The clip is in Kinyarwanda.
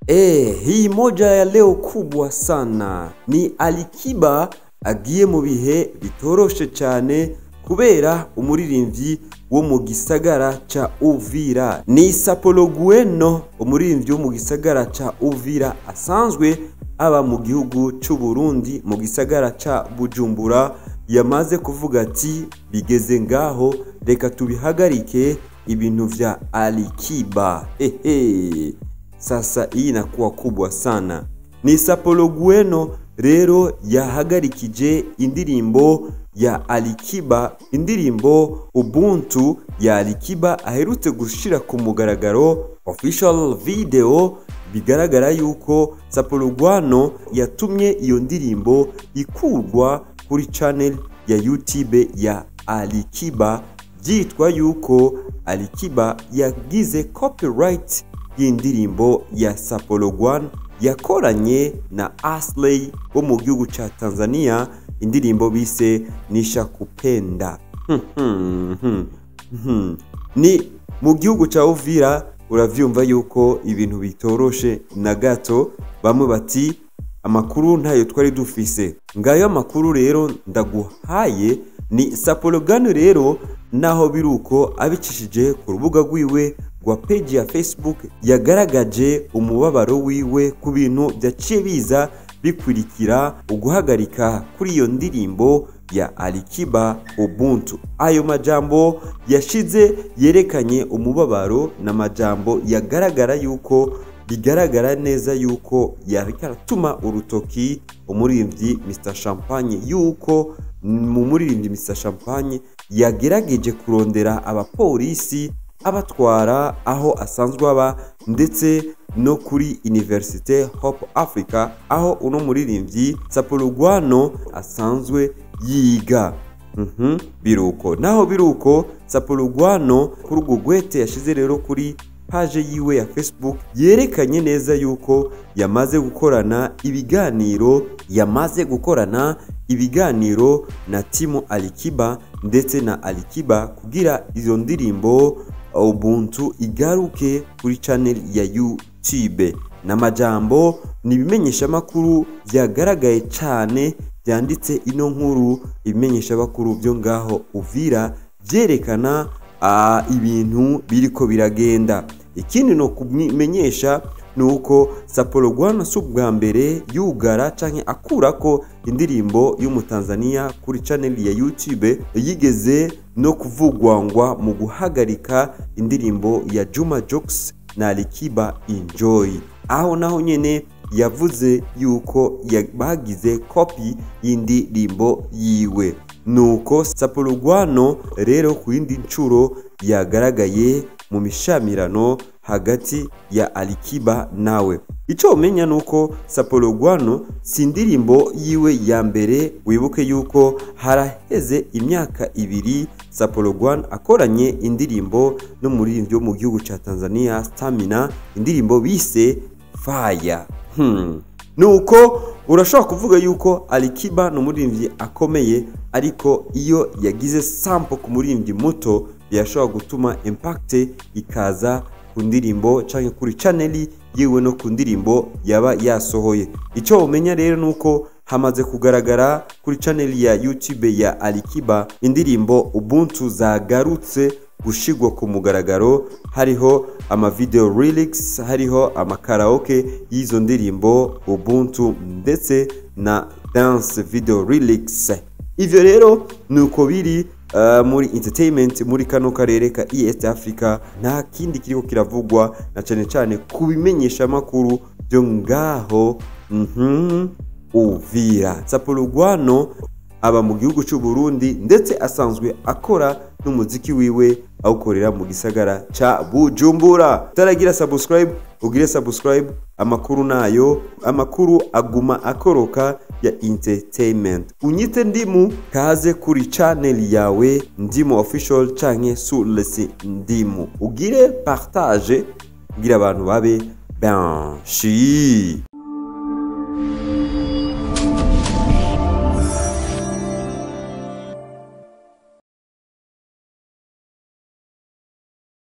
Hii moja ya leo kubwa sana ni Alikiba agiye mu bihe bitoroshe cyane kubera umuririmbyi wo mu gisagara ca Uvira. Ni Sapologuano, umuririmbyi wo mu gisagara ca Uvira asanzwe aba mu gihugu cy'u Burundi mu gisagara ca Bujumbura, yamaze kuvuga ati bigeze ngaho reka tubihagarike ibintu vya Alikiba. Sasa hii inakuwa kubwa sana. Ni Sapologuano rero yahagarikije indirimbo ya Alikiba, indirimbo Ubuntu ya Alikiba aherutse gushira ku mugaragaro official video, bigaragara yuko Sapologuano yatumye iyo ndirimbo ikurwa kuri channel ya YouTube ya Alikiba, byitwa yuko Alikiba yagize copyright y'indirimbo ya Sapologuano yakoranye na Sule wo mu gihugu ca Tanzania, indirimbo bise nisha kupenda. Ni mu gihugu ca Uvira. Uravyumva yuko ibintu bitoroshe na gato. Bamwe bati amakuru ntayo twari dufise, ngayo amakuru rero ndaguhaye. Ni Sapologuano rero naho biruko abicishije ku rubuga rwiwe rwa page ya Facebook yagaragaje umubabaro wiwe ku bintu byaciye biza bikurikira uguhagarika kuri iyo ndirimbo ya Alikiba Ubuntu. Ayo majambo yashize yerekanye umubabaro na majambo yagaragara yuko bigaragara neza yuko yaratuma urutoki umuririmbyi Mr Champagne, yuko mu muririmbyi Mr Champagne yagerageje kurondera abapolisi abatwara aho asanzwe aba, ndetse no kuri Université Hope Africa aho uno muririmbyi Sapologuano asanzwe yiga. Biruko naho biruko Sapologuano kuri Gugwete yashize rero kuri page yiwe ya Facebook yerekanye neza yuko yamaze gukorana ibiganiro na timu Alikiba ndetse na Alikiba kugira izo ndirimbo Ubuntu igaruke kuri channel ya YouTube. N'amajambo nibimenyesha makuru byagaragaye cyane byanditse ino nkuru, ibimenyesha bakuru byo ngaho Uvira byerekana ibintu biriko biragenda. Ikindi no kumenyesha nuko Sapologuano subwa mbere yugara canke akurako indirimbo y'umutanzania kuri channel ya YouTube, yigeze no kuvugwangwa mu guhagarika indirimbo ya Juma Jokes na Alikiba Enjoy, aho naho nyene yavuze yuko bagize copy y'indirimbo yiwe. Nuko Sapologuano rero ku yindi ncuro yagaragaye mu mishamirano hagati ya Alikiba nawe. Ico umenya nuko Sapologuano si ndirimbo yiwe ya mbere. Wibuke yuko haraheze imyaka 2 Sapologuano akoranye indirimbo no muririmbyi mu gihugu ca Tanzania Stamina, indirimbo bise Fire. Nuko urashobora kuvuga yuko Alikiba no muririmbyi akomeye, ariko iyo yagize sample ku muririmbyi muto yashobora gutuma impact ikaza ku ndirimbo canke kuri channel yiwe no ku ndirimbo yaba yasohoye. Ico umenya rero nuko hamaze kugaragara kuri channel ya YouTube ya Alikiba indirimbo Ubuntu zagarutse gushigwa ku mugaragaro. Hariho ama video lyrics, hariho ama karaoke y'izo ndirimbo Ubuntu ndetse na dance video lyrics. Ivyo rero nuko biri muri entertainment muri kano karere ka East Africa. Nta kindi kiriko kiravugwa na cyane kubimenyesha makuru byo ngaho Uvira. Sapologuano aba mu gihugu cy'u Burundi ndetse asanzwe akora n'umuziki wiwe awukorera mu gisagara ca Bujumbura. Taragira subscribe, ugire subscribe. Amakuru nayo, amakuru aguma akoroka ya entertainment. Unyite Ndimu, kaze kuri channel yawe Ndimu official canke Sule Ndimu. Ugire partage, ugire abantu babe benshi.